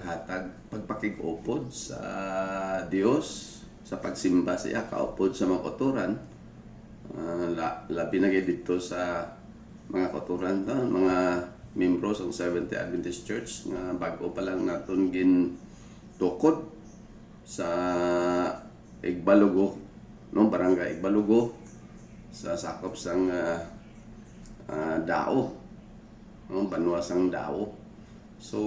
hatag pagpakig-upod sa Dios sa pagsimba siya kaupod sa mga koturan. Labi na gyud dito sa mga koturan ta, mga membro sa Seventh Adventist Church nga bag-o pa lang naton gin tukod sa Igbalugo, no, barangay Igbalugo sa sakop sang Dao, no, banwa sang Dao. So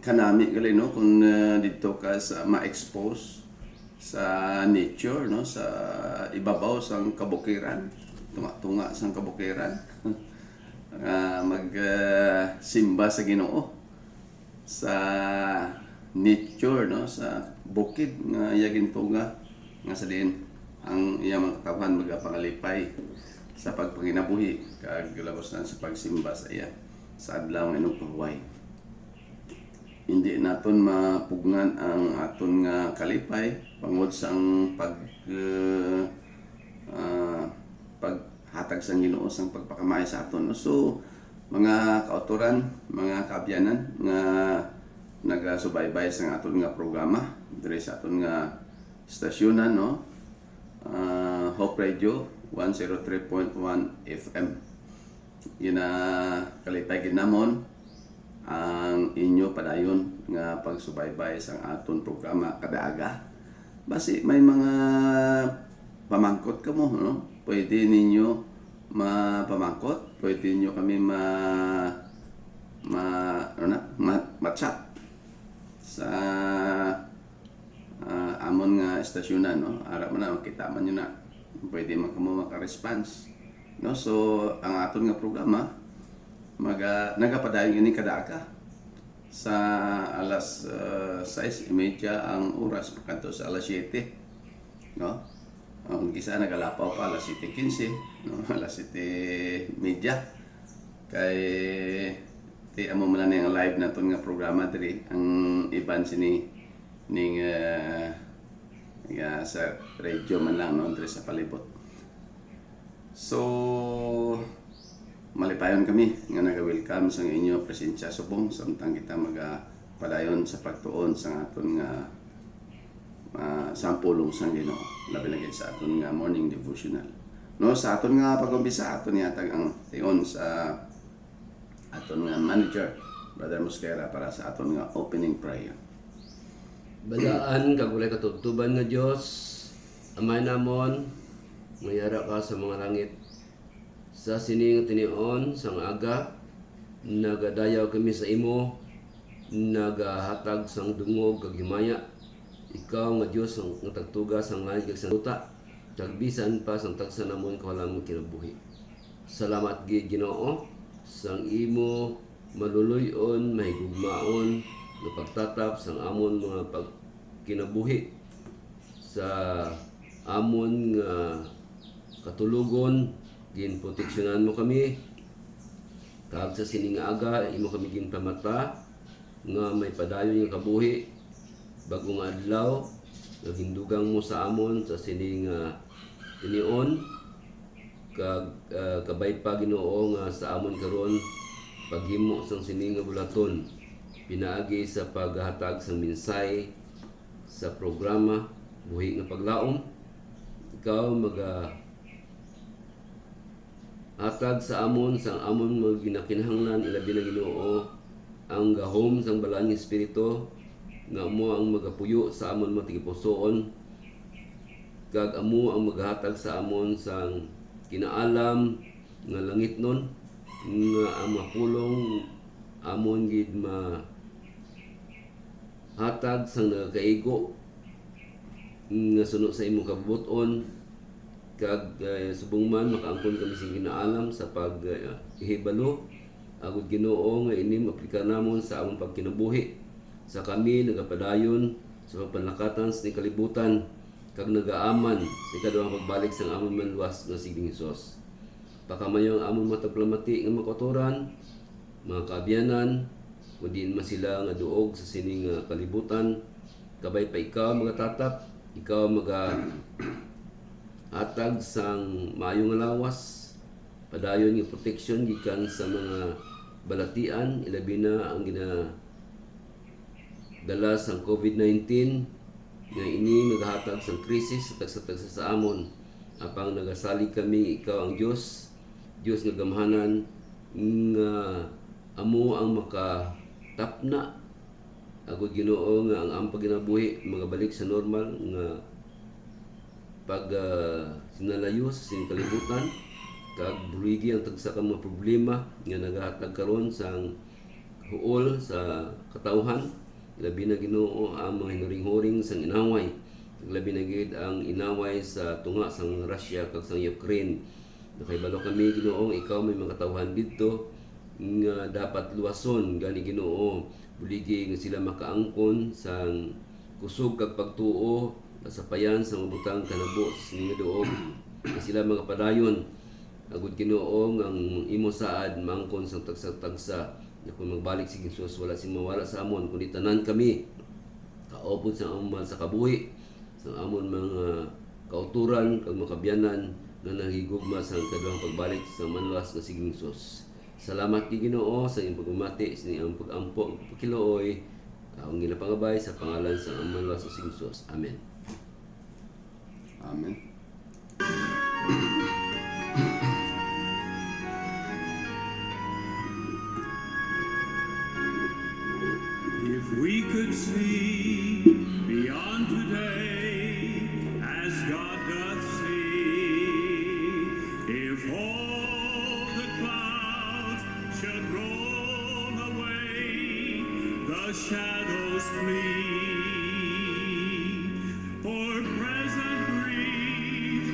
kanami gali, no, kung dito ka sa ma-expose sa nature, no, sa ibabaw sang kabukiran, tunga-tunga sang kabukiran, mag simba sa Ginoo sa nature, no, sa bukid nga iyagin tunga nga sa diin ang iyang mga katawan magapangalipay sa pagpanginabuhi kag labasan sa pagsimba sa iya sa adlaw nga inupahuway. Hindi naton mapugnan ang aton nga kalipay pangod sang paghatag sang Ginoo sang pagpakamay sa aton. So mga kauturan, mga kaabyanan nga nagasubaybay sa aton nga programa diri sa aton nga stasyonan, no, Hope Radio 103.1 FM. Gina kalipay ginamon ang inyo padayon nga pagsubaybay sa aton programa kada aga. Basi may mga pamangkot kamo, no, pwede ninyo mapamangkot, pwede niyo kami ma-chat sa amon nga estasyonan, no. Ara man na makita man yun na pwede man kamo maka-response, no. So ang aton nga programa nagapadayon ini kada aga sa alas 6:30 ang oras pagkanto sa alas 7, no. Kung kisa nagalapaw pa alas 7:15, no, alas 7:30 kay ti amo man na yung live naton nga programa diri ang iban sini ning sa radio man lang, no, diri sa palibot. So malipayon kami nga naga-welcome sa inyo presensya subong samtang kita magapadayon sa pagtuon sa aton nga sampulong sang Ginoo labi na sa aton nga morning devotional, no. Sa aton nga pag-umpisa aton yatag ang tion sa aton nga manager Brother Mosquera para sa aton nga opening prayer. Balaan kagulay katubtuban nga Dios, Amay namon, mayara ka sa mga langit. Sa sining tinion sang aga, nagadayaw kami sa imo, nagahatag sang dungog kag himaya. Ikaw nga Dios ang tagtuga sang langit kag sang luta, tagbisan pa sang tagsa namon kawalang kinabuhi. Salamat gid Ginoo sang imo maluluyon, mahigugmaon nga pagtatap sang amon mga pagkinabuhi sa amon nga katulugon. Ginproteksyonan mo kami kag sa sining aga imo kami ginpamata nga may padayon nga kabuhi bagong adlaw nga gindugang mo sa amon sa sining tinion kag kabay pa Ginoo nga sa amon karon paghimo sang sining nga bulaton pinaagi sa paghatag sang minsay sa programa buhi nga paglaom. Ikaw hatag sa amon sang amon mga ginakinahanglan ilabi na Ginoo ang gahom sang balaan nga espiritu nga amo ang magapuyo sa amon mga tigipusoon kag amo ang maghatag sa amon sang kinaalam nga langitnon nga ang mapulong amon gid hatag sang nagakaigo nga sunod sa imong kabubuton kag subong man makaangkon kami sa ginaalam sa paghibalo agud Ginoo nga ini maaplikar namon sa among pagkinabuhi sa kami nagapadayon sa panlakatan sa kalibutan kag nagaaman sa ikaduhang pagbalik sa amon manluwas nga siging Hesus. Pakamayo ang amon mataglamati nga makotoran, mga kaabyanan, kundi man sila nga duog sa sining kalibutan, kabay pa ikaw magatatap, ikaw atag sang maayong lawas, padayon nga proteksyon gikan sa mga balatian, ilabi na ang ginadala sa COVID-19 nga ini nagahatag sa krisis sa tagsa-tagsa sa amon. Apang nagasalig kami ikaw ang Dios nga gamhanan nga amo ang makatapna agud Ginoo nga ang among paginabuhi magabalik sa normal nga pag sinalayo sa sining kalibutan kag burigi ang tagsa ka mga problema nga nagahatag karon sa huol sa katawhan. Labi na Ginoo ang mga hinuring-huring sang inaway, labi na gid ang inaway sa tunga sang Russia kag sang Ukraine. Nakaibalo kami Ginoo ikaw may mga katawhan didto nga dapat luwason gani Ginoo, buligi nga sila makaangkon sang kusog kag pagtuo sa payan sa mabutang kanabo sa nga duog nga sila mga padayon agud Ginoo ang imo saad maangkon sa tagsa-tagsa na kung magbalik si Jesus wala sing mawala sa amon kundi tanan kami kaupod sa amon sa kabuhi sa amon mga kauturan kag makabyanan nga nahigugma sa kaduhang pagbalik sa manluwas nga si Jesus. Salamat kay Ginoo sa iyong pagmamati sa iyong pagampo pagkiluoy ang ginapangabay sa pangalan sa manluwas nga si Jesus. Amen. Amen. If we could see beyond today as God doth see, if all the clouds should roll away, the shadows flee, for present grief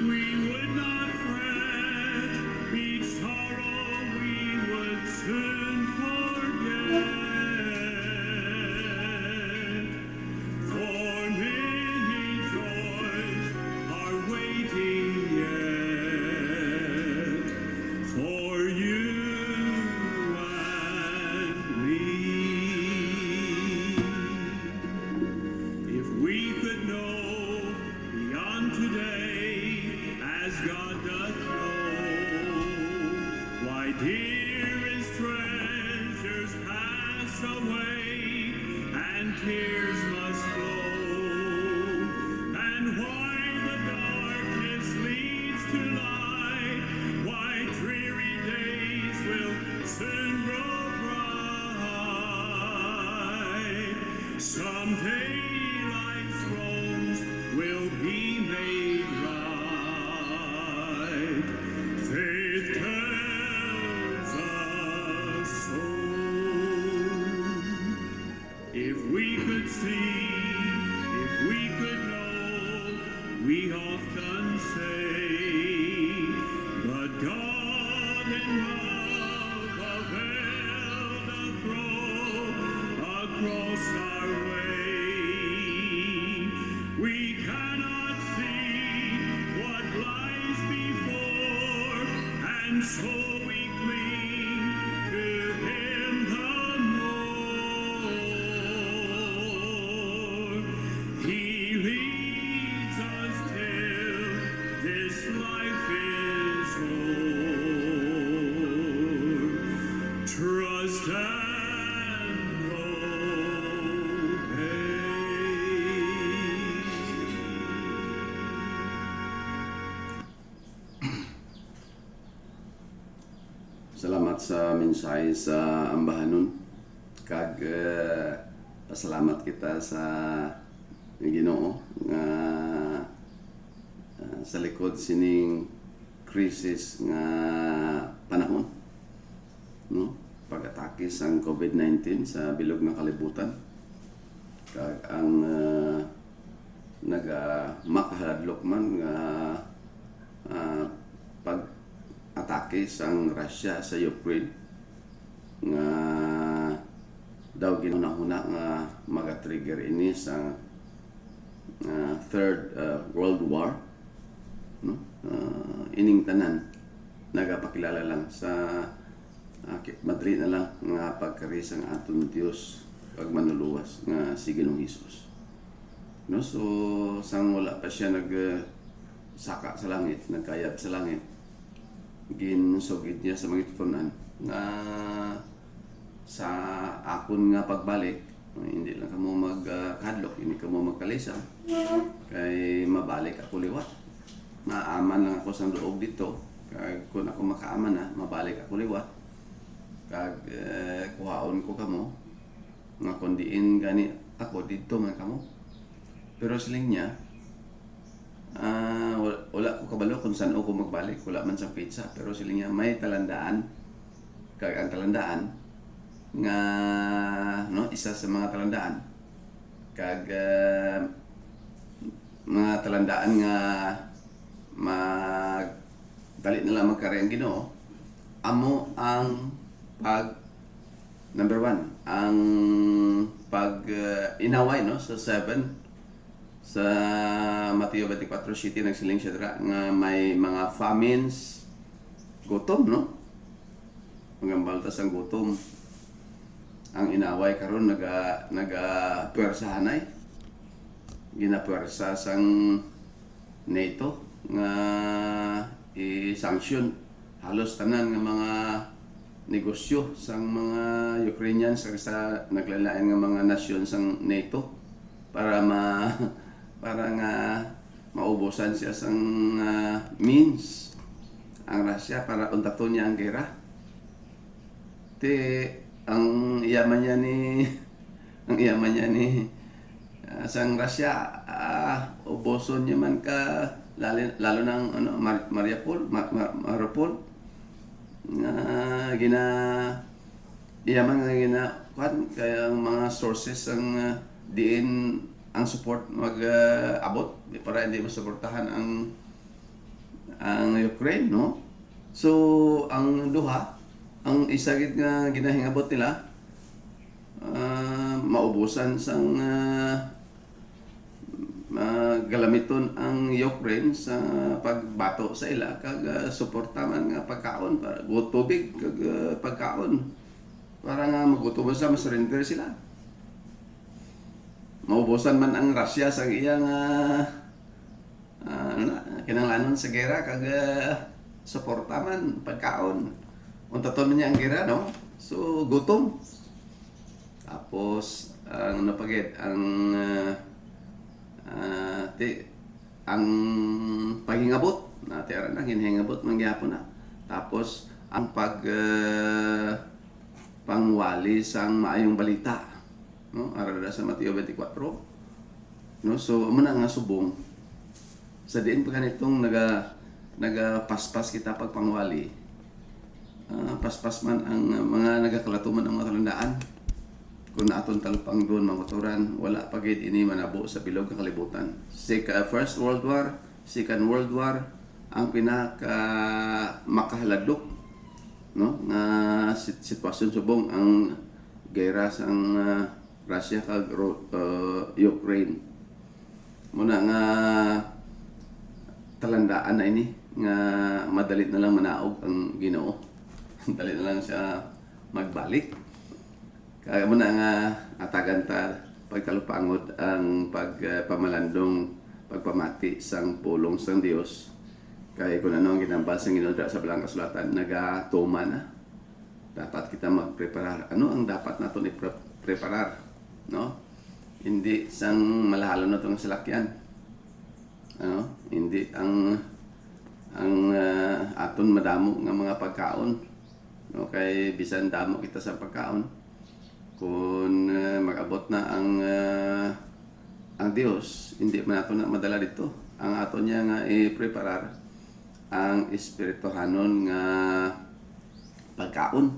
we would not fret, each sorrow we would soon forget. For many joys are waiting yet for you and me. If we could know beyond today as God doth know, why dearest treasures pass away and tears must flow, and why the darkness leads to light, why dreary days will soon grow bright. Someday life's wrongs will be made right. Faith tells us so. If we could see, if we could know, we often say, but God in love availed the throw across our way. We cannot see what lies before, and so we cling to Him the more. He leads us till this life is o'er. Trust and obey. Salamat sa mensahe sa ambahanon. Kag pasalamat kita sa Ginoo nga sa likod sining krisis nga panahon, no? Pag-atake sang COVID-19 sa bilog nga kalibutan. Kag ang nagmakahadlok man nga pag-atake sang Russia sa Ukraine nga daw ginunahuna nga maga-trigger ini sa Third World War, no? Ining tanan nagapakilala lang sa Madrid na lang nga pagkaris ang aton Dios pag manuluwas nga si Ginoong Hesus, no? So sang wala pa siya saka sa langit, nagkayat sa langit, ginsugid niya sa mga itutunan nga sa akon nga pagbalik, hindi lang kamo magkadlok, hindi kamo magkalisa, kay mabalik ako liwat. Maaman lang ako sa loob dito, kag kung ako makaaman na, mabalik ako liwat. Kag kuhaon ko kamo, nga kundiin gani ako dito man kamo. Pero siling niya, wala ko kabalo kung saan ako magbalik, wala man sa pizza, pero siling niya may talandaan, kag ang talandaan nga no, isa sa mga talandaan kag mga talandaan nga dali nila magkari ang Ginoo, amo ang number 1 ang inaway no sa 7 sa Mateo 24 city nagsiling siya dira nga may mga famines, gutom no, magambaltas ang gutom ang inaway karon naga puwersahanay ginapuwersa sang NATO nga i-sanction halos tanan nga mga negosyo sang mga Ukrainians sa naglalain nga mga nasyon sang NATO para nga maubusan siya sang means ang Russia para untaton niya ang gera. Ang iyaman niya ni sang Russia, ubuson niya man ka lalo ng Mariupol iyaman nga gina kaya ang mga sources ang diin ang support abot para hindi masuportahan ang Ukraine no. So ang duha, ang isa gid nga ginahingabot nila maubusan sang galamiton ang Ukraine sa pagbato sa ila kag suporta man nga pagkaon para tubig kag pagkaon para nga magutom sa masurrender sila. Maubusan man ang Russia sa iyang kinahanglanon sa gera kag suporta man pagkaon. Untaton niya ang gera no. So gutom. Tapos ang napagid ang paghingabot na tira na hinhingabot man gyapon na. Tapos ang pangwali sang maayong balita no arada sa Mateo 24 no. So amo na nga subong sa diin pa ganitong nagapaspas kita pagpangwali. Paspas man ang mga nagakalatuman ang mga talandaan. Kung aton talupang doon mamotoran, wala pa gid ini manabo sa bilog nga kalibutan. First World War, Second World War, ang pinaka makahaladok no nga sitwasyon subong ang gera sang Russia kag Ukraine. Muna nga talandaan na ini nga madalit na lang manaog ang Ginoo. Dali na lang siya magbalik. Kaya mo na nga atagan ta pagtalupangod ang pagpamalandong pagpamati sang pulong sang Dios. Kaya kung ano ang ginambal sang Ginoo sa Balang Kasulatan nagatuma na. Dapat kita magpreparar. Ano ang dapat naton i-preparar, no? Hindi sang malahalo na tong salakyan. Ano? Hindi ang aton madamo nga mga pagkaon. No, kay bisan damo kita sa pagkaon. Kung mag-abot na ang Dios, hindi man ato na madala dito. Ang ato niya nga i-preparar ang espirituhanon nga pagkaon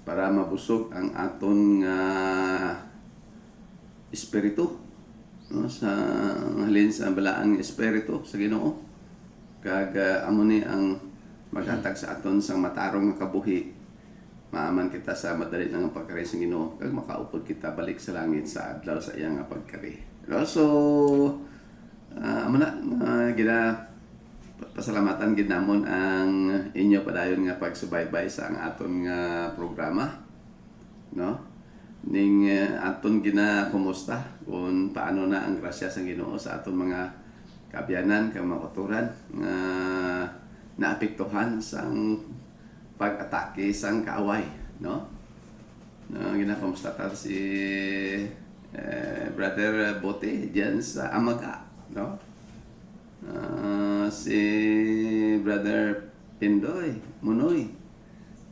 para mabusog ang aton nga espiritu no sa halin sa balaang espiritu sa Ginoo. Kag amo ni ang maghatag sa aton sang matarong nga kabuhi. Maaman kita sa madali nga pagkari sa Ginoo kag makaupod kita balik sa langit sa adlaw sa iyang nga pagkari. So amo na pasalamatan gid namon ang inyo padayon nga pagsubaybay sa ang aton nga programa no ning aton kumusta kung paano na ang grasya sa Ginoo sa aton mga kabyanan kag makuturan nga naapektuhan sang pag-atake sang kaaway no. Ginakamusta ta si Brother Bote diyan sa Amaga, no? Si Brother Pindoy Munoy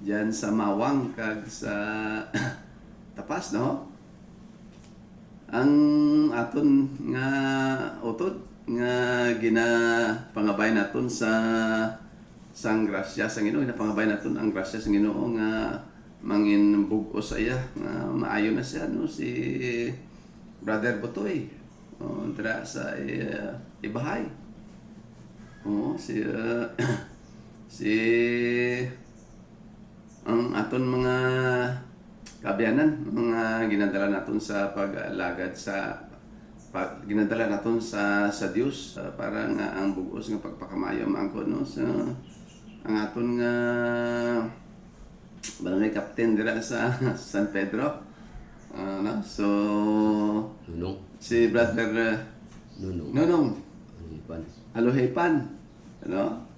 diyan sa Mawang kag sa Tapas, no? Ang aton nga utod nga ginapangabay naton sa sang grasya sa Ginoo, ginapangabay naton ang grasya sa Ginoo nga mangin bug-os saya nga maayo na siya, no, si Brother Botoy dira sa Ibahay. Si si ang aton mga kabiyanan, mga ginadala naton sa pag-alagad sa ginadala naton sa Dios para nga ang bug-os nga pagpakamayo maangkon, no, sa ang aton nga barangay captain dira sa San Pedro, no? So Nunong. si Brother Nunong. Nonong Ipan. Alohepan, ano?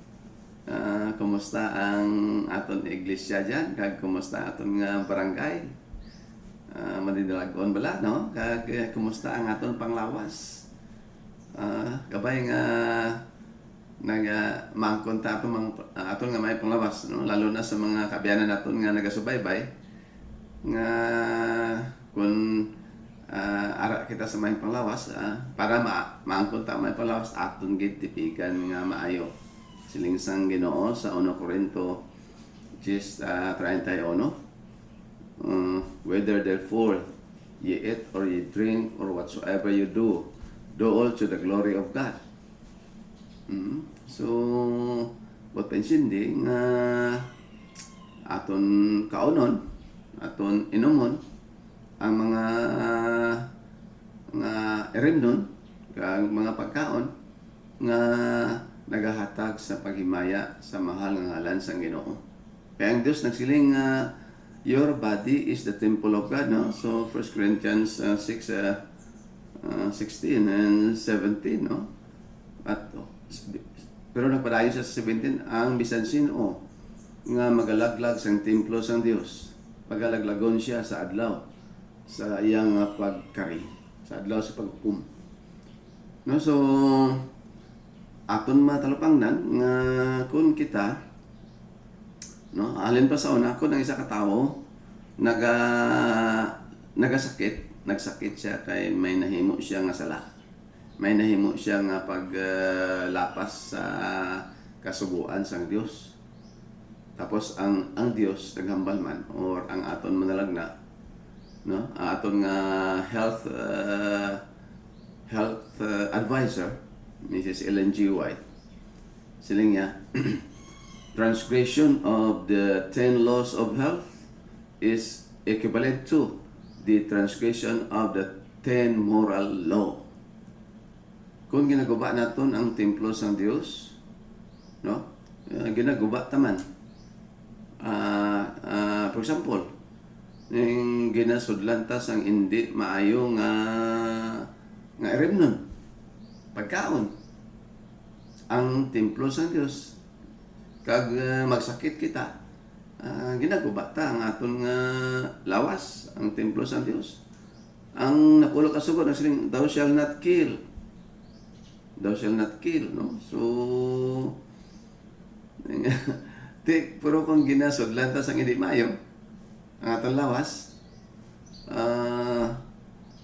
Kumusta ang aton iglesia dyan? Kag kumusta aton nga barangay? Madidalagon bala, no? Kag kumusta ang aton panglawas? Gabay nga mangkon ta aton nga may panglawas, no? Lalo na sa mga kabiyanan naton nga nagasubaybay nga kung ara kita sa may panglawas, para maangkon ta may panglawas aton gid tipigan nga maayo. Siling sang Ginoo sa 1 Corinto 10:31, whether therefore ye eat or ye drink or whatsoever you do all to the glory of God. So what pensindi nga aton kaunon, aton inumon ang mga erimnon kag mga pagkaon nga nagahatag sa paghimaya sa mahal nga ngalan sang Ginoo. Kaya ang Dios nagsiling your body is the temple of God, no? So 1 Corinthians 6:16 and 17, no? Pero nagpadayon siya sa 17, ang bisan sino nga magalaglag sang templo sang Dios, pagalaglagon siya sa adlaw sa iyang pagkari, sa adlaw sa paghukom. No, so aton matalupangnan nga kun kita, no, alin pa sa una kun ang isa ka tawo nagsakit siya kay may nahimo siya nga sala. May nahimo siya nga paglapas sa kasubuan sang Dios. Tapos ang Dios naghambal man or ang aton manalagna, no, aton nga health advisor Mrs. Ellen G. White, siling niya transgression of the 10 laws of health is equivalent to the transgression of the 10 moral law. Kung ginaguba naton ang templo sang Dios, no, ginaguba taman. For example, ning ginasudlan ta sang hindi maayo nga erimnon, pagkaon ang templo sang Dios. Kag magsakit kita, ginaguba ta ang aton nga lawas, ang templo sang Dios. Ang napulo ka sugod ang siling thou shall not kill. Thou shall not kill, no? So pero kung ginasudlan ta sang hindi maayo ang aton lawas,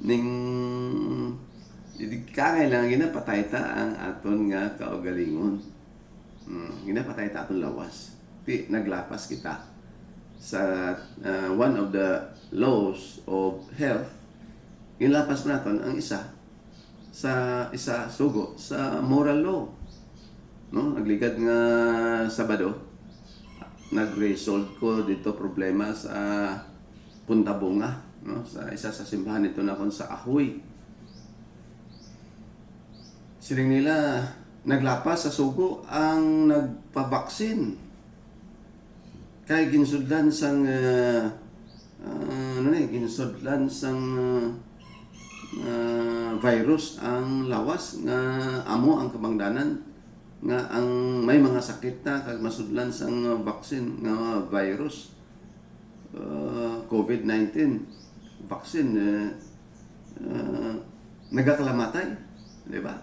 ning kailangan ginapatay ta ang aton nga kaugalingon. Ginapatay ta aton lawas. Naglapas kita sa one of the laws of health. Ginlapas pa naton ang isa sugo sa moral law. No, nagligad nga Sabado, nag-resolve ko dito problema sa Punta Bunga, no, sa isa sa simbahan nito na kon sa Ahoy. Siling nila naglapas sa sugo ang nagpabaksin kay ginsudlan sang ginsudlan sang virus ang lawas nga amo ang kabangdanan nga ang may mga sakit na kag masudlan sang vaccine nga virus. COVID-19 vaccine nagakalamatay, di ba?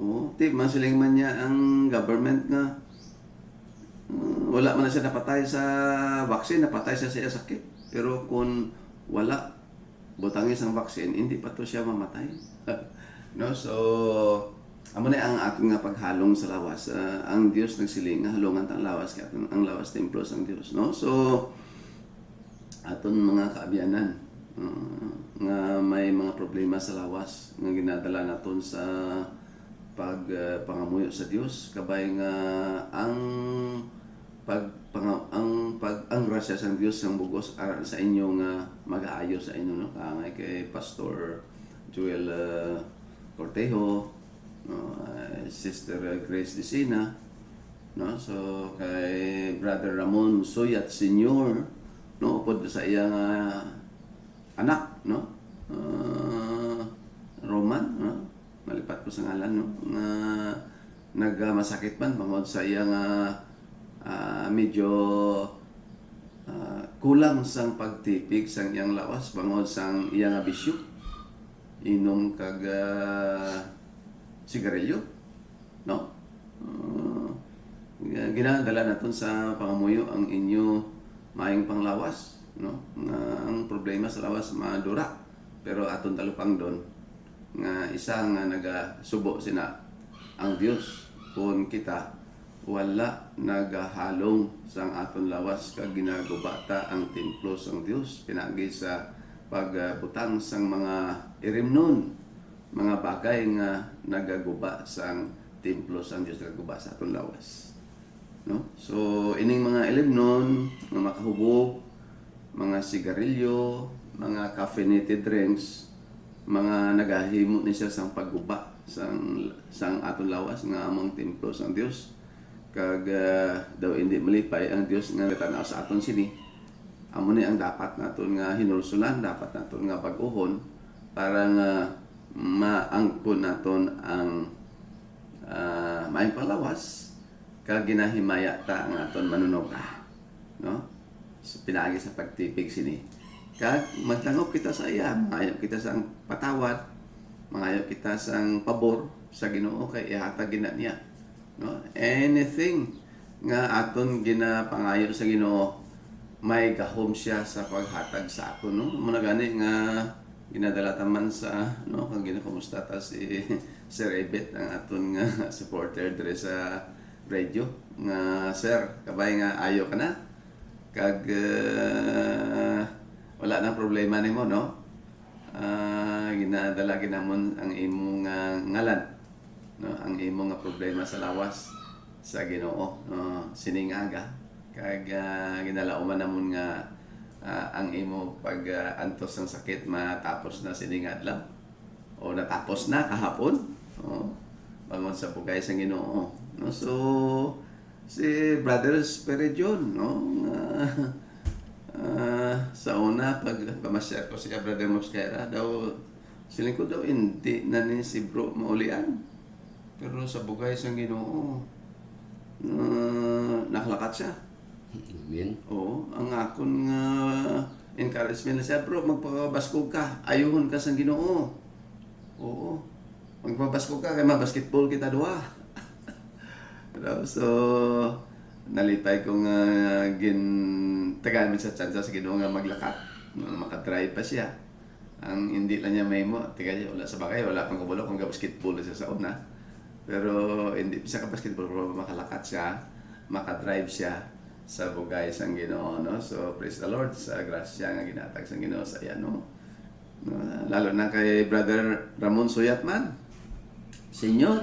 Oo, ti masiling man niya ang government nga wala man na siya napatay sa vaccine, napatay siya sa sakit. Pero kung wala butangis ang vaccine, hindi pa to siya mamatay. No, so amo na ang ating nga paghalong sa lawas. Ang Dios nagsiling nga halongan tang lawas kay aton ang lawas templos ang Dios, no? So aton mga kaabianan nga may mga problema sa lawas nga ginadala naton sa pangamuyo sa Dios kabay nga ang grasya sa Dios ang bugos aral sa inyo nga mag-aayo sa inyo, no? Kaangay kay Pastor Joel Cortejo, no? Sister Grace Dicina, no? So kay Brother Ramon Suyat Senior, no? Upod sa iyang anak, no? Roman, no? Malipat ko sa ngalan, no? Nga nagmasakit man bangod sa iyang medyo kulang sang pagtipig sang iyang lawas bangod sang iyang bisyo, inom kag sigarilyo, no? Ginadala naton sa pangamuyo ang inyo maayong panglawas, no? Ang problema sa lawas madura, pero aton talupang don nga isa nga nagasubo sina ang Dios kung kita wala nagahalong sang aton lawas kag ginagubata ang templo sang Dios pinagi sa pagbutang sang mga irimnon, mga bagay nga nagaguba sang templo sang Dios, nagaguba sa aton lawas, no? So ining mga irimnon nga makahubog, mga sigarilyo, mga caffeinated drinks, mga nagahimo ni siya sang pagguba sang aton lawas nga among templo sang Dios. Kag daw hindi malipay ang Dios nga tanaw sa aton sini. Amo ni ang dapat naton nga hinulsulan, dapat naton nga pag-uhon para nga maangkon naton ang maayong panglawas kag ginahimaya ta ang aton manunobra, no? So, pinagi sa pagtipig sini. Kag magtangop kita sa iya, maayo kita sang patawad, maayo kita sang pabor sa Ginoo kay ihatag gina niya, no? Anything nga aton ginapangayo sa Ginoo may gahom siya sa paghatag sa aton, no? Muna gani nga ginadala taman sa, no, kag ginakumusta ta si Sir Ebet ang aton nga supporter dire sa radio nga, sir, kabay nga ayo ka na kag wala nang problema nimo, no? Ginadala ginamon ang imong ngalan, no? Ang imong nga problema sa lawas sa Ginoo, no? Siningaga kag ginalauman namon nga ang imo pag antos ng sakit matapos na siningad lang o natapos na kahapon, bangon sa pugay sa Ginoo, no? So si Brother Spiridion, no? Sa una pag pamasyar ko siya Brother Mosquera daw siling ko daw hindi na ni si bro maulian, pero sa bugay sa Ginoo nakalakat siya. Amen. Oo, ang akon nga encouragement na siya, bro, magpabaskog ka, ayuhon ka sa Ginoo. Oo, magpabaskog ka, kaya mabasketball kita duha. So, nalipay kong tagaan sa tsansa sa Ginoo nga maglakat, makadrive pa siya. Ang hindi lang niya may mo, tiga wala sa bagay, wala pang kubulo kung basketball na siya sa una. Pero hindi siya ka-basketball, pero makalakat siya, makadrive siya sa bugay sang Ginoo, no? So praise the Lord sa grasya nga ginatag sang Ginoo sa iya, no? Lalo na kay Brother Ramon Suyat man, Senyor,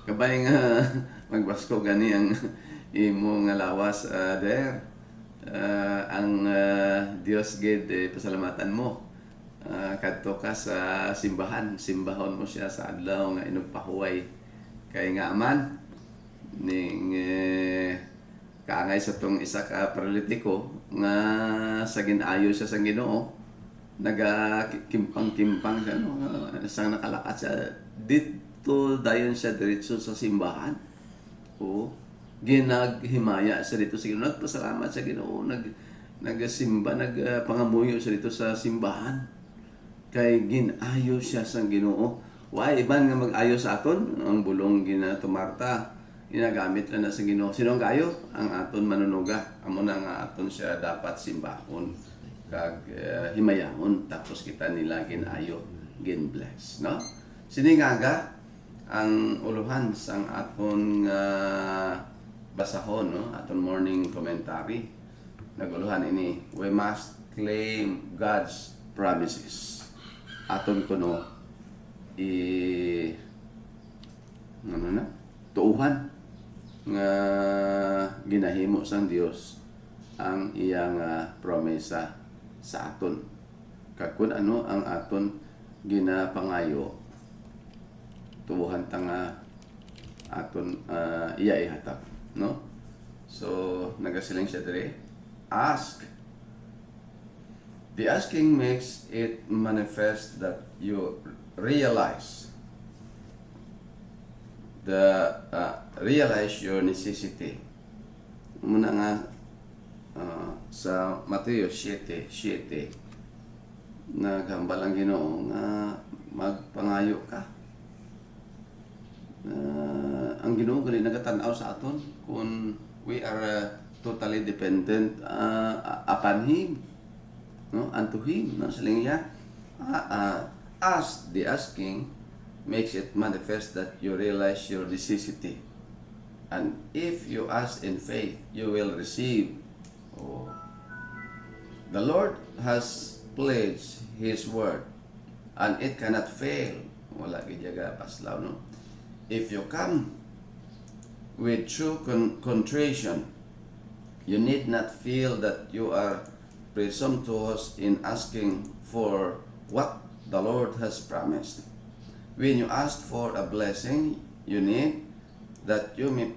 kabay nga magbasko gani ang imo nga lawas there. Ang Dios gid pasalamatan mo. Kadto ka sa simbahon mo siya sa adlaw nga inugpahuway kay nga aman ning kaangay sa tong isa ka paralitiko nga sa ginayo siya sa Ginoo, nagakimpang-kimpang siya, no? Sang nakalakat siya dito dayon siya diretso sa simbahan. Oo, ginaghimaya siya dito sa Ginoo, nagpasalamat sa Ginoo, nagasimba, nagpangamuyo siya dito sa simbahan. Kay ginayo siya sa Ginoo. Wa iban nga mag-ayo sa aton, ang bulong ginatumarta. Ginagamit na sa Ginoo. Sino ang kayo? Ang aton manunuga. Amo na nga aton siya dapat simbahon kag himayahon, tapos kita nila ginayo, gin-bless, no? Siningaga ang uluhan sang aton basahon, no? Aton morning commentary. Naguluhan ini, we must claim God's promises. Aton kuno tuuhan nga ginahimo sang Dios ang iyang promesa sa aton. Kag kun ano ang aton ginapangayo, tubuhan tanga aton iya ihatag, no? So nagasiling siya dire, ask. The asking makes it manifest that you realize your necessity. Muna nga sa Mateo 7:7 naghambal ang Ginoo nga magpangayo ka. Ang Ginoo gali nagatanaw sa aton kung we are totally dependent upon Him, no, unto Him, no, saling niya, ask, the asking makes it manifest that you realize your necessity, and if you ask in faith, you will receive. Oh. The Lord has pledged His word, and it cannot fail. Wala gijaga paslaw, no? If you come with true contrition, you need not feel that you are presumptuous in asking for what the Lord has promised. When you ask for a blessing, you need that you may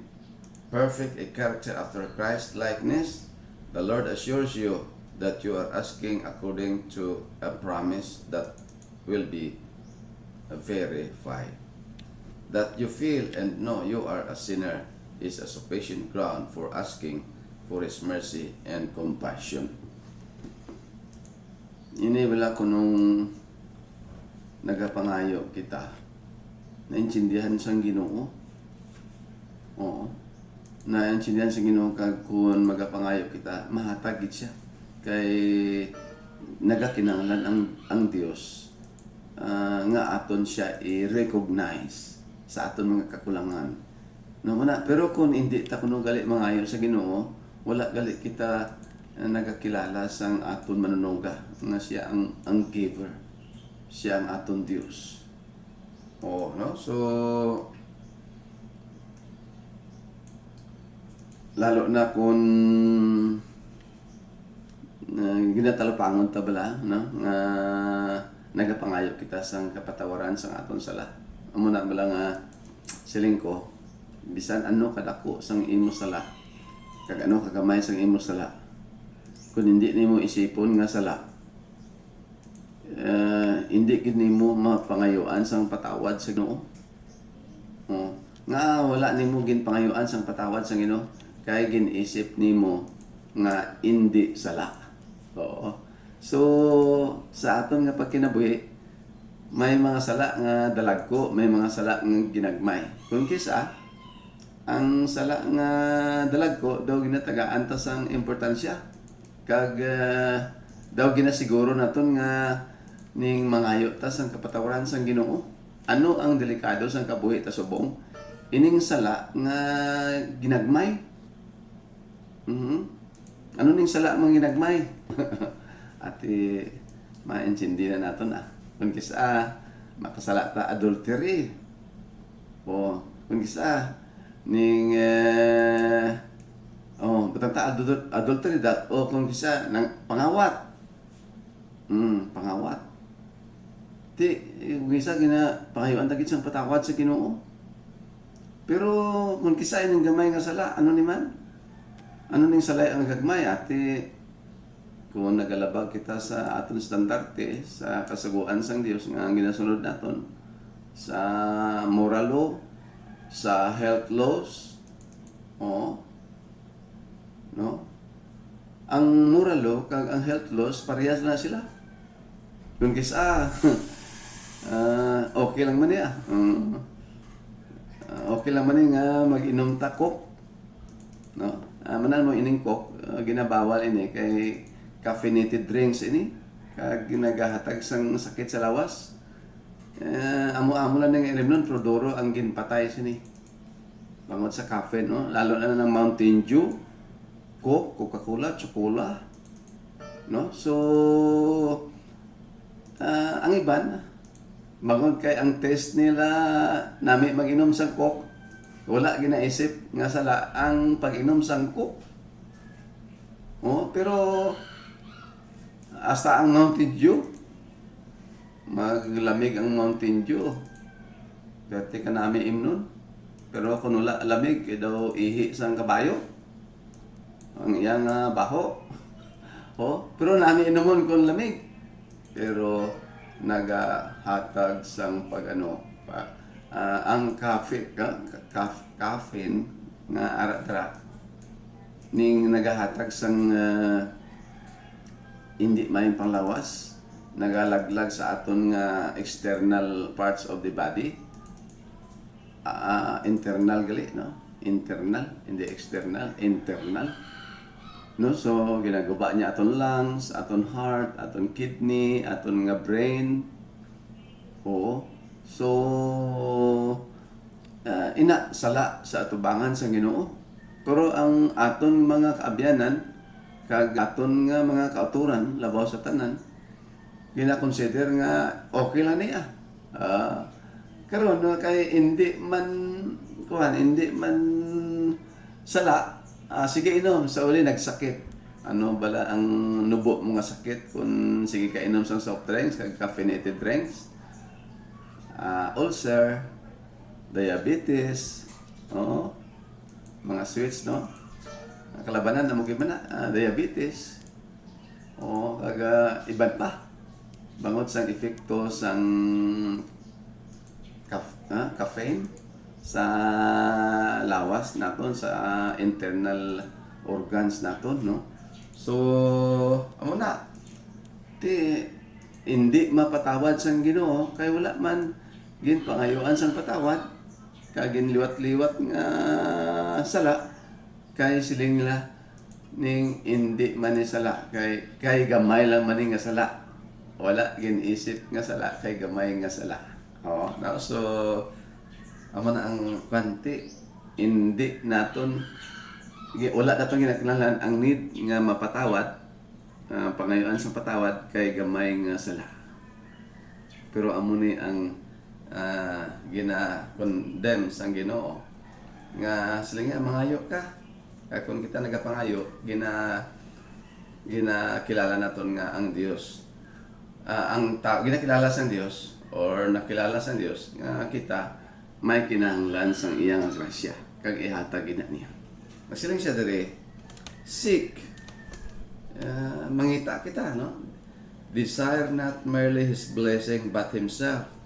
perfect a character after Christ likeness. The Lord assures you that you are asking according to a promise that will be verified. That you feel and know you are a sinner is a sufficient ground for asking for His mercy and compassion. Inibala ko nung nagapangayo kita, naintindihan sang Ginoo. Oo. Naintindihan sang Ginoo kag kun magapangayo kita, mahatag gid siya. Kay nagakinahanglan ang Dios nga aton siya i-recognize sa aton mga kakulangan. No, na, pero kung hindi ta kuno gali mangayo sa Ginoo, wala gali kita nagakilala sang aton manunuga nga siya ang giver. Siya ang aton Dios. Oh, no? So lalo na kung ginatalapangon ta bala, no? Nga nagapangayo kita sang kapatawaran sang aton sala. Amo na bala nga siling ko, bisan ano kadako sang imo sala, kag ano kagamay sang imo sala, kung hindi nimo isipon nga sala, hindi gid nimo mapangayuan sang patawad sa Ginoo. Nga wala nimo ginpangayuan sang patawad sa Ginoo kay ginisip nimo nga hindi sala. Oo. So sa aton nga pagkinabuhi, may mga sala nga dalagko, may mga sala nga ginagmay. Kung kisa ang sala nga dalagko daw ginatagaan ta sang importansya, kag daw ginasiguro naton nga ning mangayo ta sang kapatawaran sang Ginoo. Ano ang delikado sang kabuhi ta subong? Ining sala nga ginagmay. Ano ning sala mga ginagmay? Ati maintindihan naton kung kisa makasala ta adultery. O kung kisa ning butang ta adultery dat, o kung kisa nang pangawat. Pangawat. Ti kisa gina pangayuan ta gid sang patawad sa Ginoo. Pero kung kisa ining gamay nga sala, ano ni man? Ano ning salay ang gagmay? Ati kung nagalabag kita sa aton standarte sa kasaguan sang Dios nga ginasunod naton, sa moral law, sa health laws, no? ang moral law kag ang health laws parehas na sila. Kung kisa okay lang man niya. Okay lang man nga mag-inom ta coke. No? Manan mo ining coke, ginabawal ini kay caffeinated drinks ini kag ginagahatag sang sakit sa lawas. Amo-amo lang ng ilim nun, pero duro ang ginpatay sini. Bangod sa caffeine, no? Lalo na ng Mountain Dew, Coke, Coca-Cola, Chocola. No? So, ang iban, bangod kay ang test nila nami mag-inom sa Coke, wala ginaisip nga sala ang pag-inom sa Coke. Oh, pero hasta ang Mountain Dew, maglamig ang Mountain Dew. Dati ka namin imnon. Pero kung wala lamig, daw ihi sang kabayo. Ang iyang baho. Oh, pero namin inumon kung lamig. Pero nagahatag sang ang caffeine nga ara-ara ning nagahatag sang hindi may panglawas, nagalaglag sa aton nga external parts of the body, internal gali, no? Internal, hindi external, internal. No, so ginagawa niya aton lungs, aton heart, aton kidney, aton nga brain. Oo. So ina sala sa atubangan sa Ginoo. Pero ang aton mga kaabyanan kag aton nga mga kauturan labaw sa tanan, gina-consider nga okay lang niya. Karon kay hindi man sala, sige inom sa uli nagsakit. Ano bala ang nubo mo nga sakit kung sige ka inom sang soft drinks kag caffeinated drinks? Ulcer, diabetes, mga sweets, no? Kalabanan na mo gimana, diabetes, kag iban pa. Bangod sang epekto sang caffeine sa lawas naton, sa internal organs naton, no? So, amo na. Hindi mapatawad sang Ginoo kay wala man ginpangayuan sang patawad kag ginliwat-liwat nga sala kay siling nila ning hindi man ni sala kay gamay lang man ni nga sala. Wala ginisip nga sala kay gamay nga sala. Now, so amo na ang kwanti, hindi naton wala naton ginakinalan ang need nga mapatawad, pangayuan sa patawad kay gamay nga sala. Pero amo ni ang gina-condemn sang Ginoo nga sila nga mangayo ka. Kaya kung kita nagapangayo, ginakilala naton nga ang Dios. Ginakilala sang Dios or nakilala sang Dios nga kita may kinahanglan sang iyang grasya kag ihatag ina niya. Masiling siya diri, seek, mangita kita, no? Desire not merely His blessing but Himself.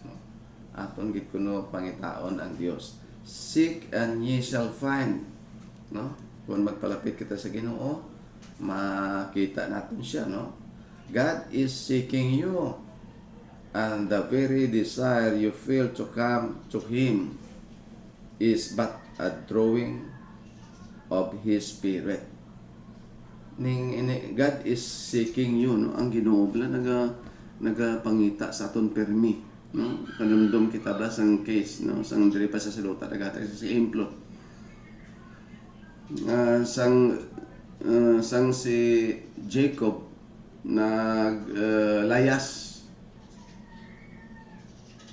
Aton gid kuno pangitaon ang Dios. Seek and ye shall find, no? Kung magpalapit kita sa Ginoo, makita natin siya, no? God is seeking you, and the very desire you feel to come to Him is but a drawing of His Spirit. God is seeking you, no? Ang Ginoo bala nagapangita sa aton permi, no? Kanumdum kita ba sang case, no? Sang diri pa sa salota dagatag sa implo. Sang si Jacob layas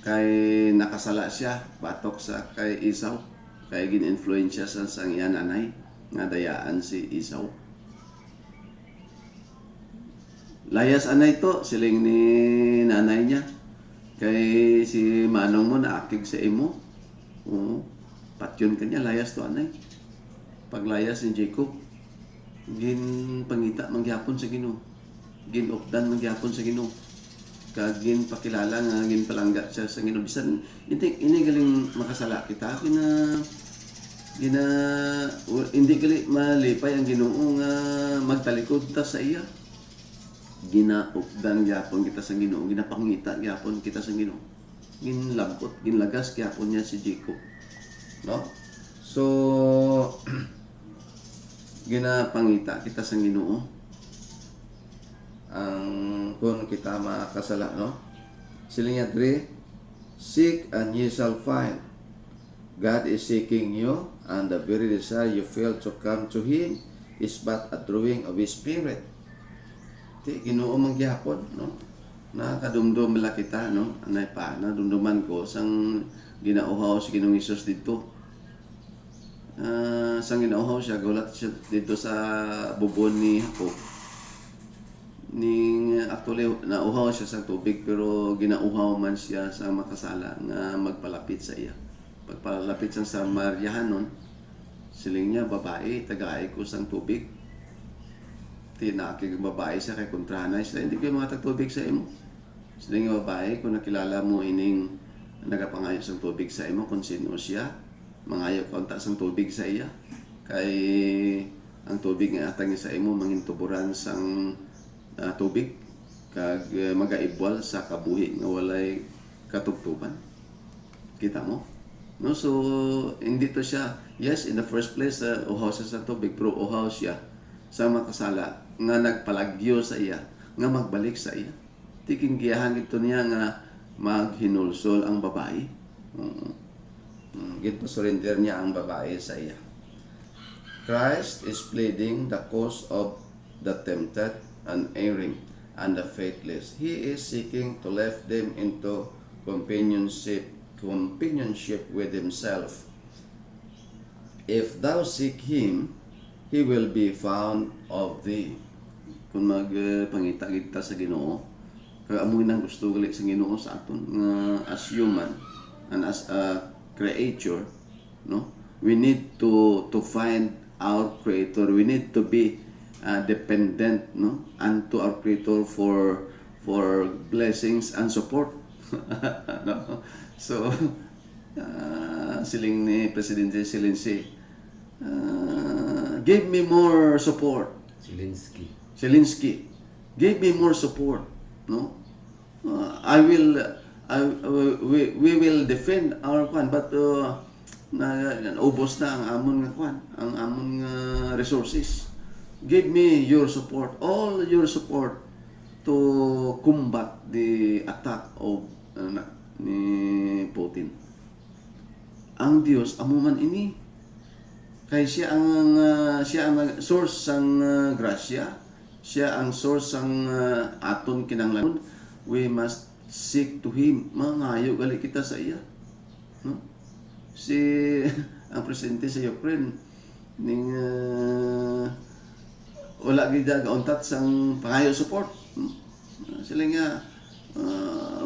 kay nakasala siya batok sa kay Esau, kay gin-influensya sa sang iya nanay nga dayaan si Esau. Layas anay to siling ni nanay niya kay si manong mo naakig sa imo. Patyon kanya layas to anay. Paglayas ni Jacob, pangita mangyapon sa Ginoo. Ginupdan mangyapon sa Ginoo. Kag pakilala nga palangga siya sa Ginoo. Bisan ini galing makasala kita hindi gali malipay ang Ginoo nga magtalikod ta sa iya. Ginaupdan gyapon kita sa Ginoo, ginapangita gyapon kita sa Ginoo. Ginlabot, ginlagas gyapon niya si Jacob. No? So ginapangita kita sa Ginoo ang kung kita makasala, no? Siling nga 3, seek and ye shall find. God is seeking you, and the very desire you feel to come to Him is but a drawing of His Spirit. Ginoo mangyapon, no? Nakadumdum la kita, no? Anay pa, nadumduman ko sang ginauhaw si Ginoong Hesus dito. Sang ginauhaw siya, gulat siya dito sa bubon ni Jacob. Actually, nauhaw siya sa tubig, pero ginauhaw man siya sa makasala nga magpalapit sa iya. Pagpalapit sa Samaryahanon, siling niya, babae, tagaay ko sang tubig. Tinakig babae siya kay kontrahanay sila, hindi kayo mga tagtubig sa imo. Siling nga babae, kung nakilala mo ining nagapangayo sang tubig sa imo, kung sino siya, mangayo konta sang tubig sa iya. Kay ang tubig nga atang sa imo, mangintuburan sang tubig, kag magaibwal sa kabuhi nga walay katugtuban. Kita mo? No, so hindi to siya, yes, in the first place uhaw siya sa tubig, pero uhaw siya sa makasala nga nagpalagyo sa iya, nga magbalik sa iya. Tiking giyahan ito niya nga maghinulsol ang babae. Gito surrender niya ang babae sa iya. Christ is pleading the cause of the tempted and erring and the faithless. He is seeking to lift them into companionship with Himself. If thou seek Him, He will be found of thee. Kung magpangita kita sa Ginoo, kaya amoy nang gusto gali sa Ginoo sa aton as human and as a creature, no? We need to find our Creator. We need to be dependent, no, unto our Creator for blessings and support. No? So siling ni Presidente Zelensky, give me more support. Zelensky, give me more support, no? We will defend our kwan, but ubos na ang amon nga kwan, ang amon nga resources. Give me your support, all your support to combat the attack of ni Putin. Ang Dios amo man ini, kay siya ang source sang grasya, siya ang source sang aton kinahanglan. We must seek to Him. Mangayo gali kita sa iya, no? Si ang presidente sa Ukraine ning wala gid gauntat sang pangayo support. Sila nga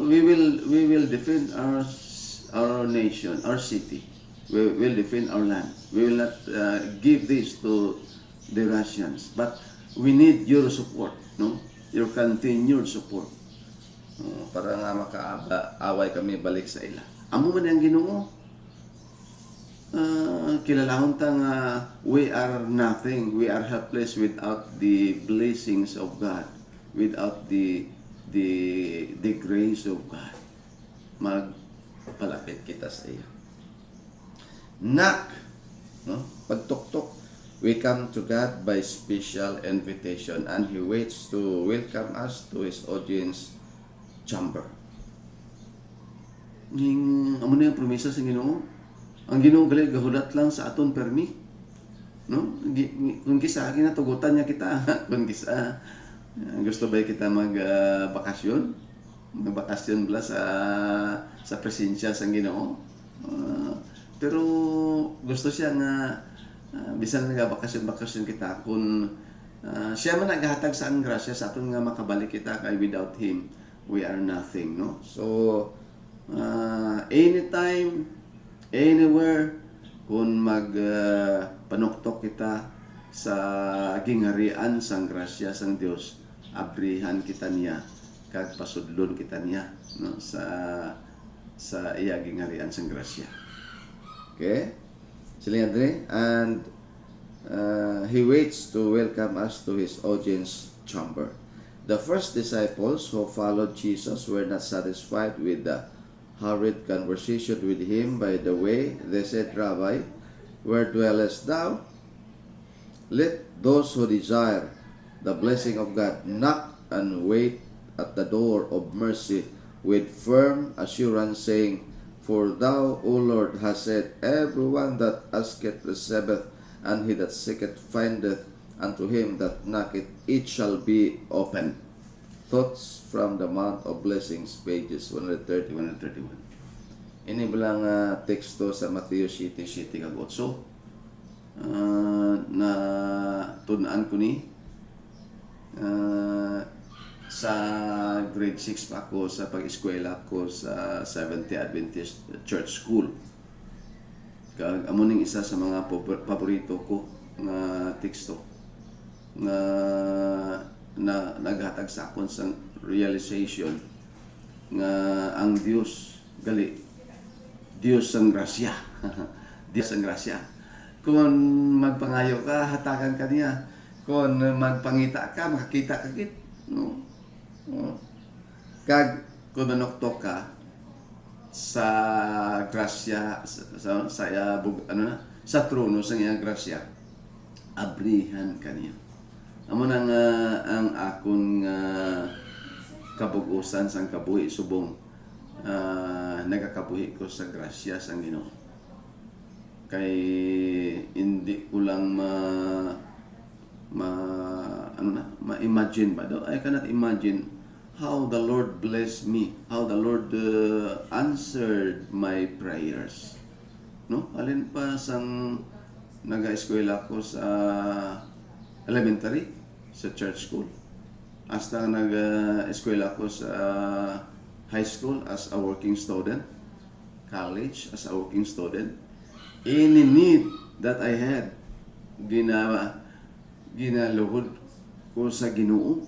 we will defend our nation, our city. We will defend our land. We will not give this to the Russians, but we need your support, no? Your continued support, para nga makaaway kami balik sa ila. Amo man ang Ginoo. Kilalahon ta nga we are nothing, we are helpless without the blessings of God, without the grace of God. Magpalapit kita sa iya. Knock, no? Pagtuktok, we come to God by special invitation, and He waits to welcome us to His audience chamber. Amo na yung promesa sa Ginoo. Ang Ginoo gali gahulat lang sa aton permi, no? Kung kisa ginatugutan niya kita, kung kisa gusto ba kita magbakasyon, magbakasyon bala sa presensya sa Ginoo. Pero gusto siya nga bisan nga bakasyon kita kung siya man naghatag sa ang grasya sa aton nga makabalik kita, kay without Him we are nothing, no? So anytime, anywhere, kung panuktok kita sa gingharian sang grasya sang Dios, abrihan kita niya kag pasudlon kita niya, no, sa iya gingharian sang grasya. Okay? Siling Andre, and he waits to welcome us to his audience chamber. The first disciples who followed Jesus were not satisfied with the hurried conversation with him by the way. They said, Rabbi, where dwellest thou? Let those who desire the blessing of God knock and wait at the door of mercy with firm assurance, saying, For thou, O Lord, hast said, Everyone that asketh receiveth, and he that seeketh findeth, unto him that knocketh it shall be open. Thoughts from the Mount of Blessings, pages 130, 131. Ini bilang teksto sa Mateo 7:7 kag 8. Na tunaan ko ni sa grade 6 pa ako sa pag-eskwela ko sa Seventh-day Adventist Church School. Kag amo ning isa sa mga paborito ko nga teksto na naghatag sa akon sa realization nga ang Dios gali Dios ang grasya. Dios ang grasya. Kung magpangayo ka, hatagan ka niya. Kung magpangita ka, makakita ka git. No? Kag kung nanoktok ka sa grasya sa trono sa iyang grasya, abrihan ka niya. Amo nang ang akon kabug-usan sang kabuhi subong nagakabuhi ko sa grasya sang Ginoo. Kay hindi ko lang ma-imagine ba daw. I cannot imagine how the Lord blessed me, how the Lord answered my prayers. No? Alin pa sang nag-eskwela ko sa elementary, sa church school. Hasta nag-eskwela ko sa high school as a working student, college as a working student. Any need that I had, ginaluhod ko sa Ginoo.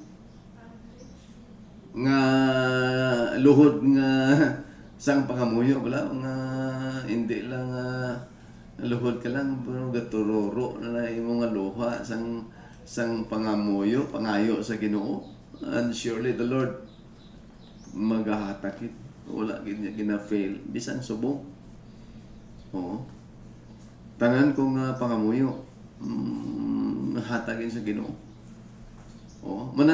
Nga luhod nga sang pangamuyo wala nga hindi lang luhod ka lang pero gaturoro na imong nga luha sang pangamuyo, pangayo sa Ginoo. And surely the Lord magahatakit. Wala gina-fail bisan subong. Oo. Tanan kong pangamuyo hatagin sa Ginoo. Oh, muna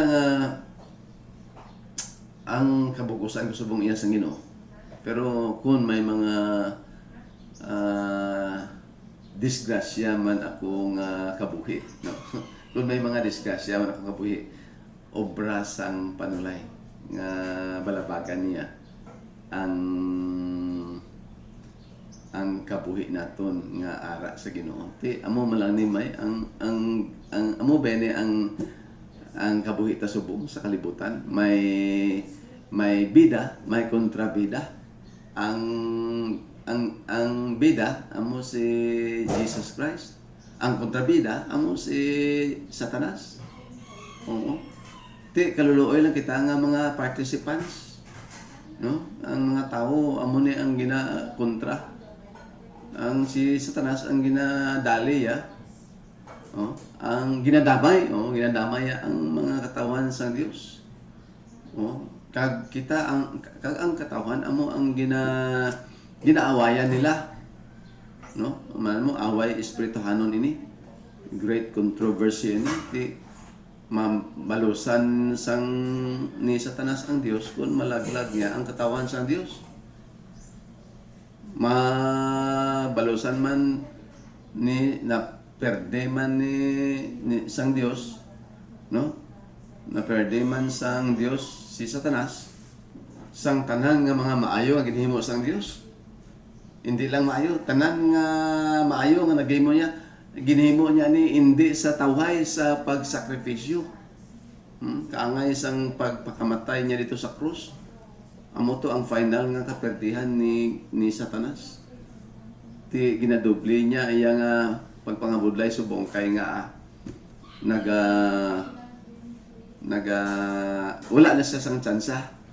ang kabukusan ko subong iya sa Ginoo. Pero kung may mga disgrasya man akong kabuhi, no? Kung may mga disgrasya man akong kabuhi, obra sang panulay nga balabagan niya ang kabuhi naton nga ara sa Ginoo. Ti amo malang ni may ang amo bene ang kabuhi ta subong sa kalibutan. May bida, may kontrabida. Ang bida amo si Jesus Christ. Ang kontrabida amo si Satanas. Oo. Ti kaluluoy lang kita nga mga participants. No? Ang mga tao amo ni ang gina-kontra. Ang si Satanas ang ginadali ang ginadamay, ginadamay ang mga katawan sa Dios. Kag kita ang katawan amo ang ginaawayan nila. No? Mo away espirituhanon ini. Great controversy ini ti mabalusan sang ni Satanas ang Dios kung malaglag niya ang katawan sa Dios. Mabalusan man ni na perde man ni sang Dios, no? Na perde man sang Dios si Satanas sang tanan nga mga maayo nga ginhimo sang Dios. Hindi lang maayo, tanan nga maayo nga nagahimo niya, ginhimo niya ni hindi sa tawhay sa pagsakripisyo. Kaangay sang pagpakamatay niya dito sa krus. Amo to ang final nga kaperdihan ni Satanas. Ti ginadubli niya iya nga pagpangabudlay subong kay nga wala na siya sang tsansa.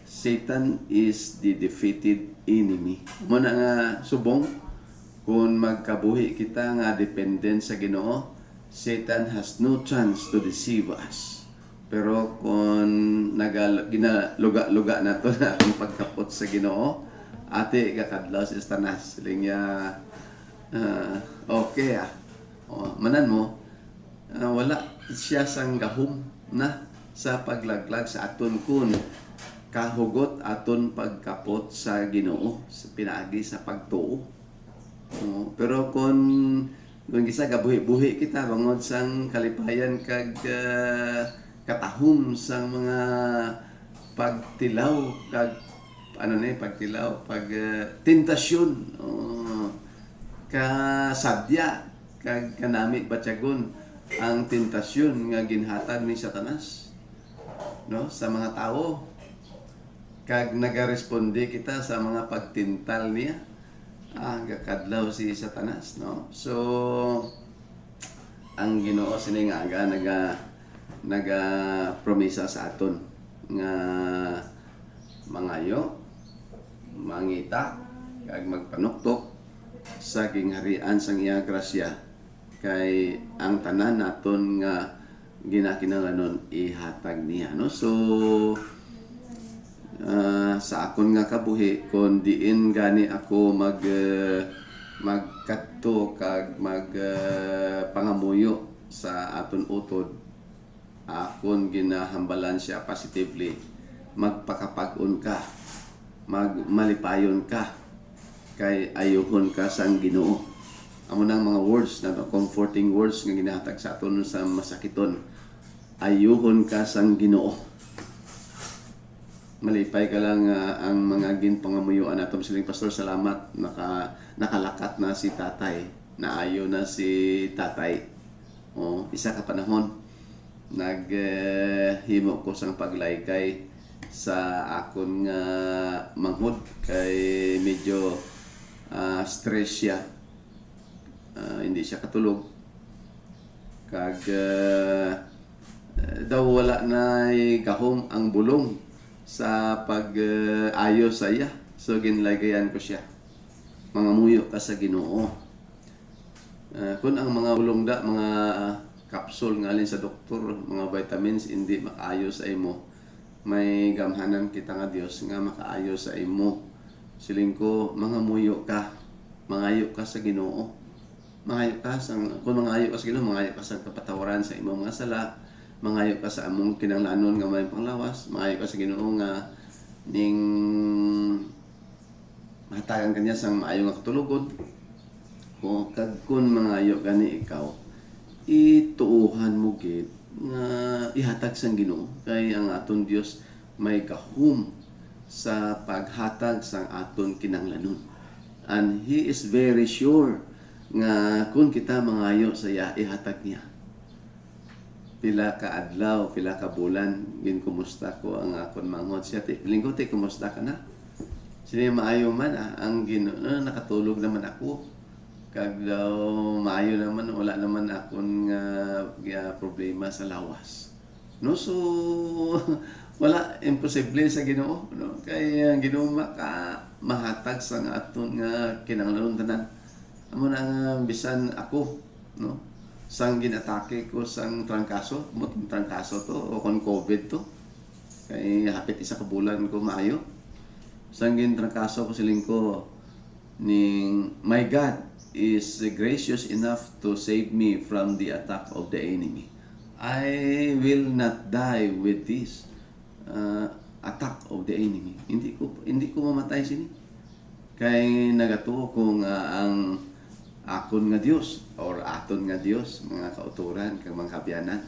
Satan is the defeated enemy. Mo na nga subong kung magkabuhi kita nga dependent sa Ginoo, Satan has no chance to deceive us. Pero kung ginaluga-luga na to na atong pagkapot sa Ginoo, ate kakadlaw si Satanas. Siling niya, okay manan mo, wala siya sang gahom na sa paglaglag sa aton kun kahugot aton pagkapot sa Ginoo sa pinaagi sa pagtuo. Pero kung gisa gabuhi-buhi kita bangod sang kalipayan kag katahom sang mga pagtilaw kag tentasyon, kasadya kag kanami batyagon ang tentasyon nga ginhatag ni Satanas sa mga tao, kag nagaresponde kita sa mga pagtintal niya, gakadlaw si Satanas, so ang Ginoo sining aga naga promesa sa aton nga mangayo, mangita kag magpanuktok sa gingharian sang iya grasya, kay ang tanan naton nga ginakinahanglanon ihatag niya, so sa akon nga kabuhi kung diin gani ako magkadto kag pangamuyo sa aton utod, akon ginahambalan siya positively, magpakapag-on ka, malipayon ka, kay ayuhon ka sang Ginoo. Amo nang mga words na comforting words nga ginahatag sa aton sa masakiton, ayuhon ka sang Ginoo. Malipay ka lang ang mga ginpangamuyuan natom siling pastor. Salamat, nakalakat na si tatay, naayo na si tatay. Isa ka panahon naghimo ko sang paglaykay sa akon nga manghod, kay medyo stress siya, hindi siya katulog, kag daw wala na gahom ang bulong sa pag-ayos sa iya. So ginlagayan ko siya, mangamuyo ka sa Ginoo. Kung ang mga bulongda, mga kapsul nga alin sa doktor, mga vitamins hindi makaayos sa imo, may gamhanan kita nga Dios nga makaayos sa imo. Siling ko, mangamuyo ka, mangayo ka sa Ginoo. Mangayo ka kung mangayo ka sa Ginoo, mangayo ka sa kapatawaran sa imong mga sala, mangayo ka sa among kinahanglanon nga may panglawas, mangayo ka sa Ginoo nga ning mahatagan kanya sang maayo nga katulogod. Kag kun mangayo gani ikaw, ituuhan mo gid nga ihatag sang Ginoo, kay ang aton Dios may gahom sa paghatag sang aton kinahanglanon, and He is very sure nga kung kita mangayo sa iya, ihatag niya. Pila ka adlaw, pila ka bulan, kumusta ko ang akon manghod siya. Linggo kumusta ka na? Sino maayo man ang Ginoo, nakatulog naman ako. Kag daw maayo naman, wala naman akon problema sa lawas. So wala imposible sa Ginoo, kay ang Ginoo mahatag sa aton nga kinahanglanon tanan. Amo na nga bisan ako, sang ginatake ko sang trangkaso, trangkaso to o kon COVID to, kay hapit isa ka bulan ko maayo. Sang trangkaso ko siling ko ning my God is gracious enough to save me from the attack of the enemy. I will not die with this attack of the enemy. Hindi ko mamatay sini, kay nagatuo ko nga ang akon nga Dios or aton nga Dios, mga kauturan kag mga kabyanan,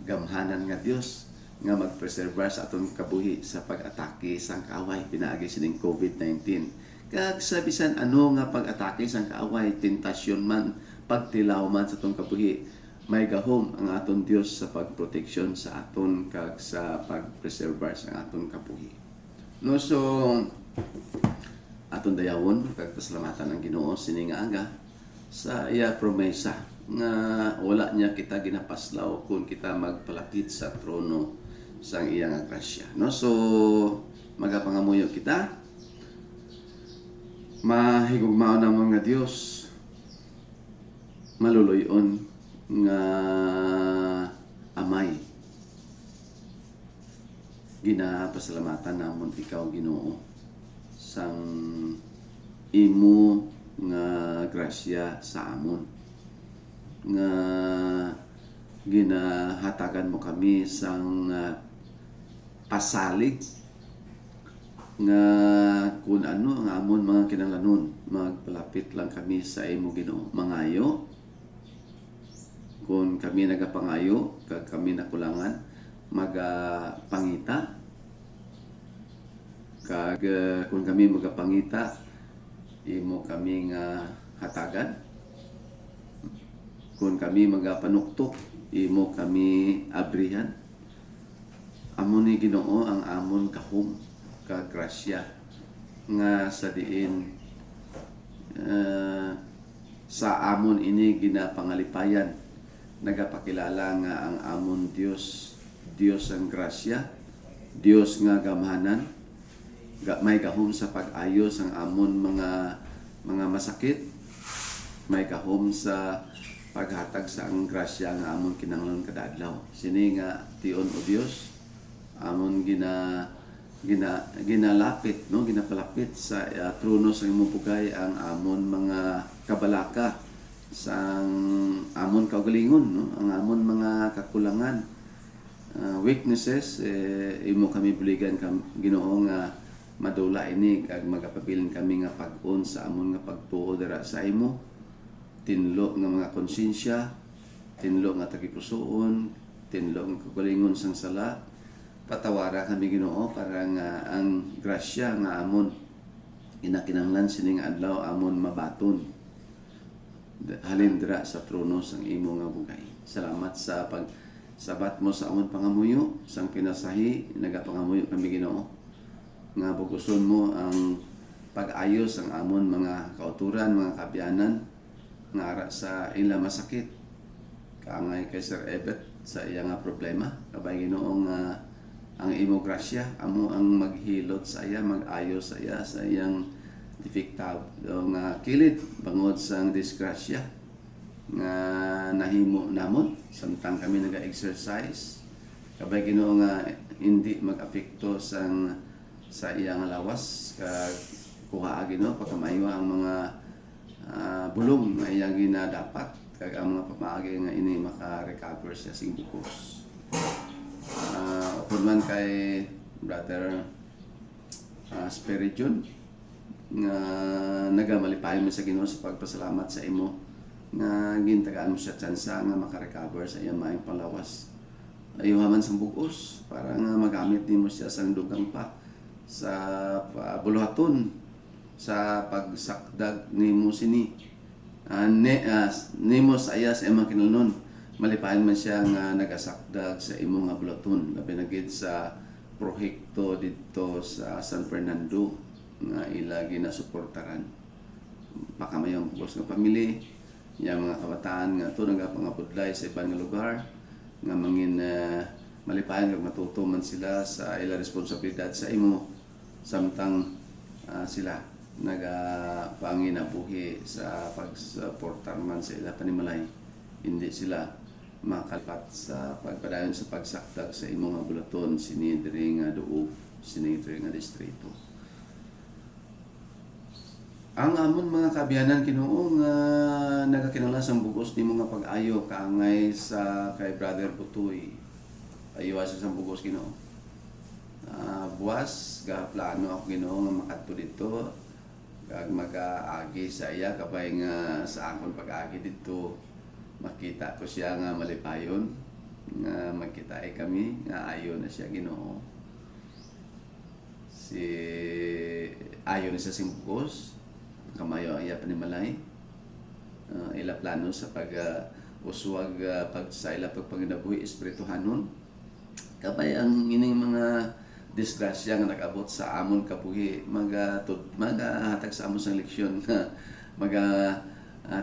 gamhanan nga Dios nga magpreserba sa aton kabuhi sa pag-atake sang kaaway pinaagi sining COVID-19. Kag sa bisan ano nga pag-atake sang kaaway, tentasyon man, pagtilaw man sa atong kabuhi, may gahom ang aton Dios sa pagproteksyon sa aton kag sa pagpreserba sa aton kabuhi. So aton dayawon kag pasalamatan ang Ginoo sining aga sa iya promesa nga wala niya kita ginapaslaw kung kita magpalapit sa trono sang iya nga grasya. So magapangamuyo kita, mahigugmao namon nga Dios, maluluyon nga amay. Ginapasalamatan namon ikaw Ginoo sang imo nga grasya sa amon, nga ginahatagan mo kami sang pasalig nga kung ano ang amon mga kinahanglanon, magpalapit lang kami sa imo Ginoo. Mangayo kung kami nagapangayo, kag kami nakulangan, magapangita. Kag kung kami magapangita, imo kami nga hatagan. Kung kami magapanuktok, imo kami abrihan. Amon ni Ginoo ang amon kahom ka grasya nga sa diin sa amon ini ginapangalipayan, nagapakilala nga ang amon Dios, Dios ang grasya, Dios nga gamhanan, may kahom sa pag-ayos ang amon mga masakit, may kahom sa paghatag sa ang grasya nga amon kinahanglan kada adlaw. Sini nga tion o Dios, amon ginalapit, no, ginapalapit sa trono sa imong pugay ang amon mga kabalaka, sa amon kaugalingon, no, ang amon mga kakulangan, weaknesses, imo kami buligan Ginoo nga madula ini kag magapabilin kami nga pag-on sa amon nga pagtuo dira sa imo. Tinlo nga mga konsensya, tinlo nga tagipusoon, tinlo nga kaugalingon sang sala. Patawara kami Ginoo para nga ang grasya nga amon inakinahanglan sining adlaw amon mabaton halin dira sa trono sang imo nga bugay. Salamat sa pagsabat mo sa amon pangamuyo sang pinasahi, nagapangamuyo kami Ginoo nga buguson mo ang pag-ayos ang amon mga kauturan, mga kabiyanan nga ara sa ila masakit. Kaangay kay Sir Evet sa iya nga problema, kabay Ginoo nga ang imo grasya amo ang maghilot sa iya, mag-ayos sa iya sa iyang defektado nga kilid bangod sang disgrasya nga nahimo namon samtang kami naga-exercise. Kabay Ginoo nga hindi mag-apekto sa iyang lawas, kag kuha Ginoo pagkamayo ang mga bulong nga iyang ginadapat, kag ang mga pamaagi nga ini maka-recover siya sing bukos. Upod man kay Brother Spiridion nga nagamalipayon mo sa Ginoo sa pagpasalamat sa imo nga gintagaan mo siya tsansa nga makarecover sa iyang maayong panglawas. Ayuhaman sang bugos para nga magamit nimo siya sang dugang pa sa buluhaton sa pagsakdag nimo sini nimo sa iya sa imong kinahanglan. Malipayon man siya nga nagasakdag sa imong nga buluhaton, labi na gid sa proyekto dito sa San Fernando nga ila ginasuportaran. Pakamayong bugos nga pamilya, yang mga kabataan nga to nagapangapudlay sa ibang nga lugar nga mangin malipayon kag matuto man sila sa ila responsibilidad sa imo samtang sila nagapanginabuhi sa pagsuportar man sa ila panimalay. Hindi sila makalipat sa pagpadayon sa pagsakdag sa imong nga bulaton sini diri nga duog, sini diri nga distrito. Ang amon mga kabiyanan Ginoo nga nagakinahanglan sang bugos nimo nga pag-ayo kaangay sa kay Brother Butoy. Ayuwa sa sang bugos Ginoo. Buwas ga plano ako Ginoo nga makadto dito kag mag-aagi sa iya kabay nga sa akon pag-agi dito makita ko siya nga malipayon nga magkitaay kami nga ayo na siya Ginoo. Si ayo na siya sing bugos kamayo iya panimalay, ila plano sa uswag pag sa ila pagpanginabuhi espirituhanon kabay ang ining mga disgrasya nga nag-abot sa amon kabuhi magahatag sa amon sang leksyon nga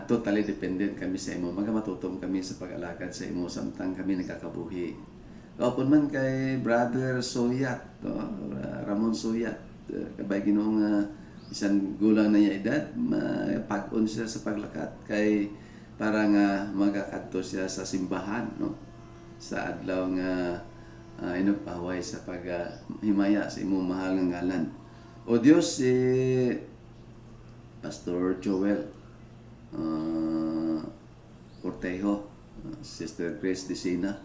totally dependent kami sa imo, matutom kami sa pag-alakad sa imo samtang kami nagkakabuhi. Kaupon man kay Brother Soyat, no? Ramon Soyat, kabay Ginoo nga Bisan gulang na niya edad, mapag-on siya sa paglakat kay para nga magakadto siya sa simbahan, no? Sa adlaw nga inugpahaway sa paghimaya sa imong mahal nga ngalan. O Dios, si Pastor Joel Cortejo, Sister Grace Decina,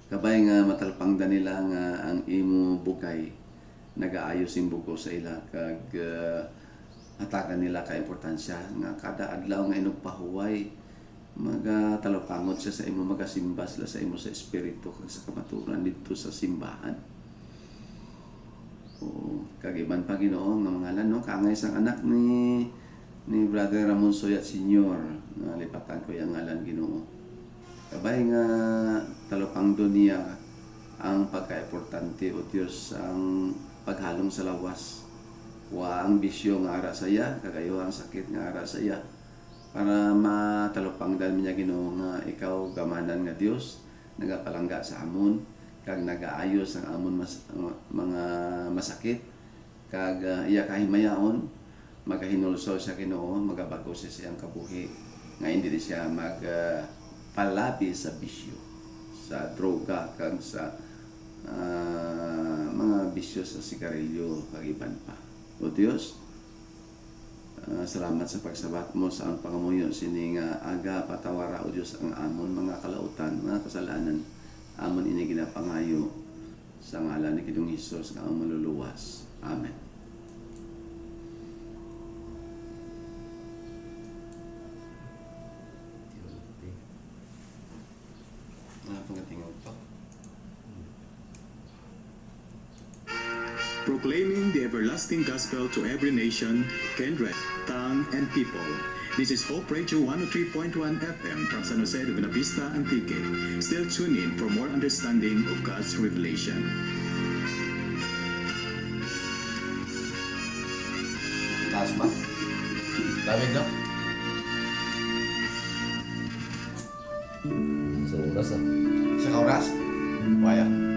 kabay nga matalpangdan nila nga ang imo bugay nagaayos yung buko sa ila kag hatagan nila ka importansya nga kada adlaw nga inugpahuway magatalapangon siya sa imo, magasimba sila sa imo sa espiritu kag sa kamaturan dito sa simbahan. O kag iban pa Ginoo nga mga no kangay sang anak ni Brother Ramon Soyat Sr. nga lipatan ko yung ngalan Ginoo. Kabay nga talapangdon niya ang pagka-importante o Diyos ang paghalong sa lawas. Wa ang bisyo nga ara saya, kagayo ang sakit nga ara saya. Para matalupangdan niya Ginoo nga ikaw gamanan nga Dios, nagapalangga sa amon, kag nagaayos ang amon mga masakit, kag iya kahimayaon, magahinulsol siya Ginoo, magabago siya siyang kabuhi, nga hindi siya palabi sa bisyo, sa droga, kag sa mga bisyo sa sigarilyo, kag iban pa. O Dios, salamat sa pagsabat mo sa ang pangamuyo sini nga aga patawara o Dios ang amon mga kalautan, mga kasalanan, amon ini ginapangayo sa ngalan ni Ginoong Hesus nga ang maluluwas. Amen. Pagkatingog pa. Proclaiming the everlasting gospel to every nation, kindred, tongue, and people. This is Hope Radio 103.1 FM from San Jose de Buenavista, Antique. Still tune in for more understanding of God's revelation. Taas ba? Lamig na? Sa oras Sa kauras? Waya.